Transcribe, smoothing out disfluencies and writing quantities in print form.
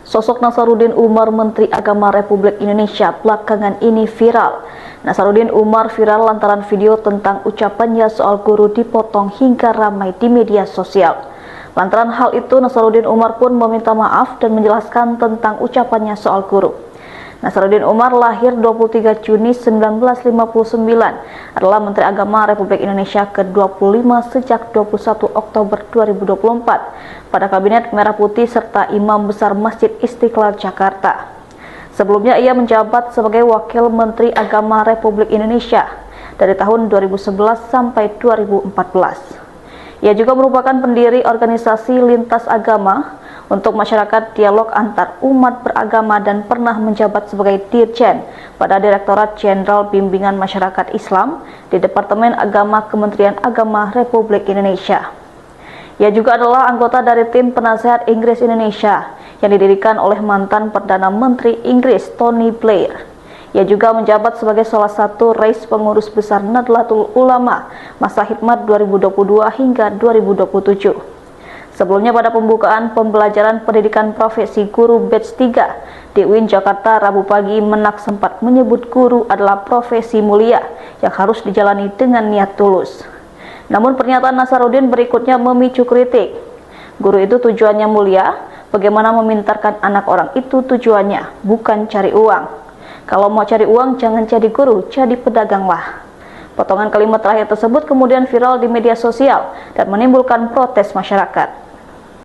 Sosok Nasaruddin Umar, Menteri Agama Republik Indonesia, belakangan ini viral. Nasaruddin Umar viral lantaran video tentang ucapannya soal guru dipotong hingga ramai di media sosial. Lantaran hal itu, Nasaruddin Umar pun meminta maaf dan menjelaskan tentang ucapannya soal guru. Nasaruddin Umar lahir 23 Juni 1959, adalah Menteri Agama Republik Indonesia ke-25 sejak 21 Oktober 2024 pada Kabinet Merah Putih serta Imam Besar Masjid Istiqlal Jakarta. Sebelumnya ia menjabat sebagai Wakil Menteri Agama Republik Indonesia dari tahun 2011 sampai 2014. Ia juga merupakan pendiri organisasi lintas agama untuk masyarakat dialog antar umat beragama dan pernah menjabat sebagai Dirjen pada Direktorat Jenderal Bimbingan Masyarakat Islam di Departemen Agama Kementerian Agama Republik Indonesia. Ia juga adalah anggota dari tim penasehat Inggris Indonesia yang didirikan oleh mantan Perdana Menteri Inggris Tony Blair. Ia juga menjabat sebagai salah satu rais pengurus besar Nahdlatul Ulama masa khidmat 2022 hingga 2027. Sebelumnya pada pembukaan pembelajaran pendidikan profesi guru batch 3 di UIN Jakarta Rabu pagi, Menak sempat menyebut guru adalah profesi mulia yang harus dijalani dengan niat tulus. Namun pernyataan Nasaruddin berikutnya memicu kritik. Guru itu tujuannya mulia, bagaimana memintarkan anak orang itu tujuannya, bukan cari uang. Kalau mau cari uang jangan jadi guru, jadi pedaganglah. Potongan kalimat terakhir tersebut kemudian viral di media sosial dan menimbulkan protes masyarakat.